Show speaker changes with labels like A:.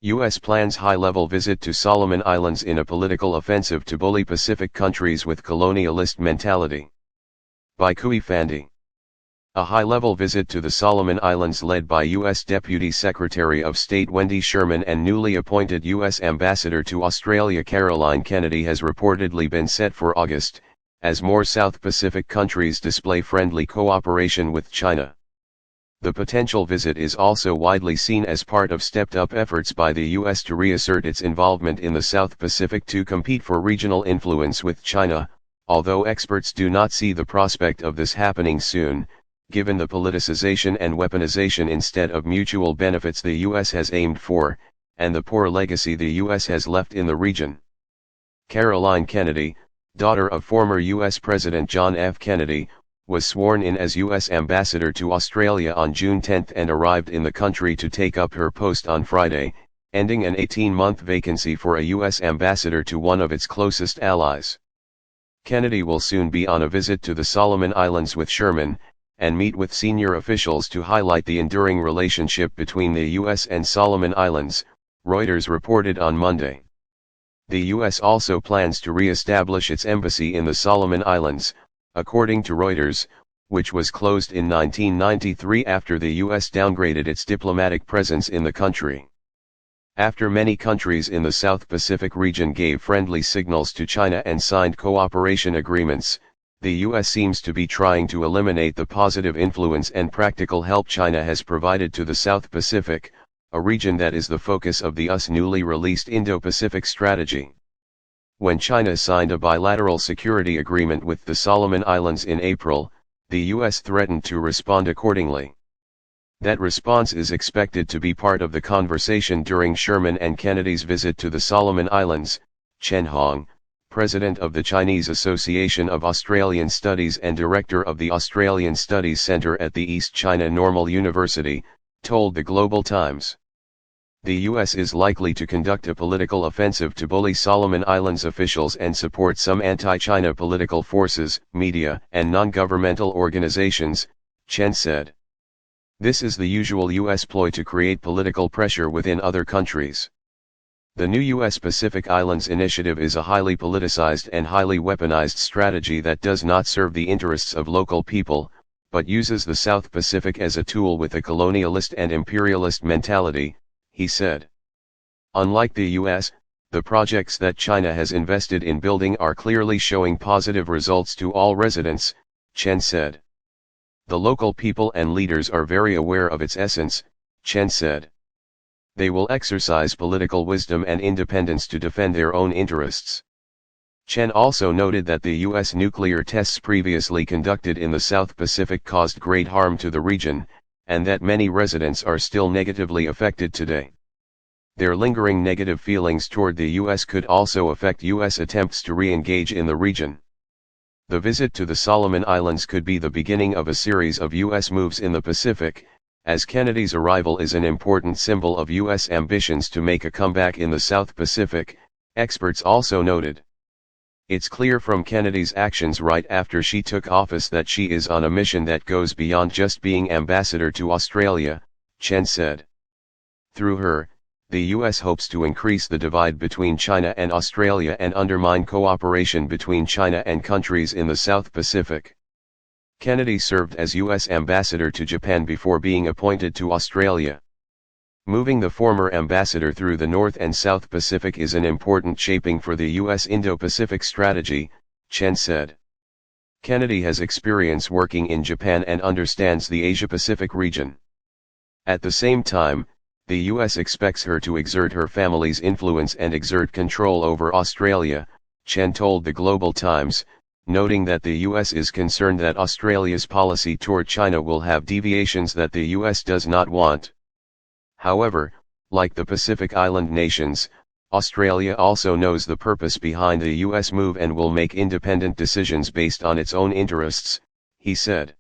A: U.S. plans high-level visit to Solomon Islands in a political offensive to bully Pacific countries with colonialist mentality. By Kui Fandi. A high-level visit to the Solomon Islands led by U.S. Deputy Secretary of State Wendy Sherman and newly appointed U.S. Ambassador to Australia Caroline Kennedy has reportedly been set for August, as more South Pacific countries display friendly cooperation with China. The potential visit is also widely seen as part of stepped-up efforts by the U.S. to reassert its involvement in the South Pacific to compete for regional influence with China, although experts do not see the prospect of this happening soon, given the politicization and weaponization instead of mutual benefits the U.S. has aimed for, and the poor legacy the U.S. has left in the region. Caroline Kennedy, daughter of former U.S. President John F. Kennedy, was sworn in as U.S. Ambassador to Australia on June 10 and arrived in the country to take up her post on Friday, ending an 18-month vacancy for a U.S. ambassador to one of its closest allies. Kennedy will soon be on a visit to the Solomon Islands with Sherman, and meet with senior officials to highlight the enduring relationship between the U.S. and Solomon Islands, Reuters reported on Monday. The U.S. also plans to re-establish its embassy in the Solomon Islands, according to Reuters, which was closed in 1993 after the U.S. downgraded its diplomatic presence in the country. After many countries in the South Pacific region gave friendly signals to China and signed cooperation agreements, the U.S. seems to be trying to eliminate the positive influence and practical help China has provided to the South Pacific, a region that is the focus of the U.S. newly released Indo-Pacific strategy. When China signed a bilateral security agreement with the Solomon Islands in April, the U.S. threatened to respond accordingly. That response is expected to be part of the conversation during Sherman and Kennedy's visit to the Solomon Islands. Chen Hong, president of the Chinese Association of Australian Studies and director of the Australian Studies Centre at the East China Normal University, told the Global Times. The U.S. is likely to conduct a political offensive to bully Solomon Islands officials and support some anti-China political forces, media, and non-governmental organizations, Chen said. This is the usual U.S. ploy to create political pressure within other countries. The new U.S. Pacific Islands Initiative is a highly politicized and highly weaponized strategy that does not serve the interests of local people, but uses the South Pacific as a tool with a colonialist and imperialist mentality, he said. Unlike the U.S., the projects that China has invested in building are clearly showing positive results to all residents, Chen said. The local people and leaders are very aware of its essence, Chen said. They will exercise political wisdom and independence to defend their own interests. Chen also noted that the U.S. nuclear tests previously conducted in the South Pacific caused great harm to the region, and that many residents are still negatively affected today. Their lingering negative feelings toward the U.S. could also affect U.S. attempts to re-engage in the region. The visit to the Solomon Islands could be the beginning of a series of U.S. moves in the Pacific, as Kennedy's arrival is an important symbol of U.S. ambitions to make a comeback in the South Pacific, experts also noted. It's clear from Kennedy's actions right after she took office that she is on a mission that goes beyond just being ambassador to Australia, Chen said. Through her, the U.S. hopes to increase the divide between China and Australia and undermine cooperation between China and countries in the South Pacific. Kennedy served as U.S. ambassador to Japan before being appointed to Australia. Moving the former ambassador through the North and South Pacific is an important shaping for the U.S. Indo-Pacific strategy, Chen said. Kennedy has experience working in Japan and understands the Asia-Pacific region. At the same time, the U.S. expects her to exert her family's influence and exert control over Australia, Chen told the Global Times, noting that the U.S. is concerned that Australia's policy toward China will have deviations that the U.S. does not want. However, like the Pacific Island nations, Australia also knows the purpose behind the U.S. move and will make independent decisions based on its own interests, he said.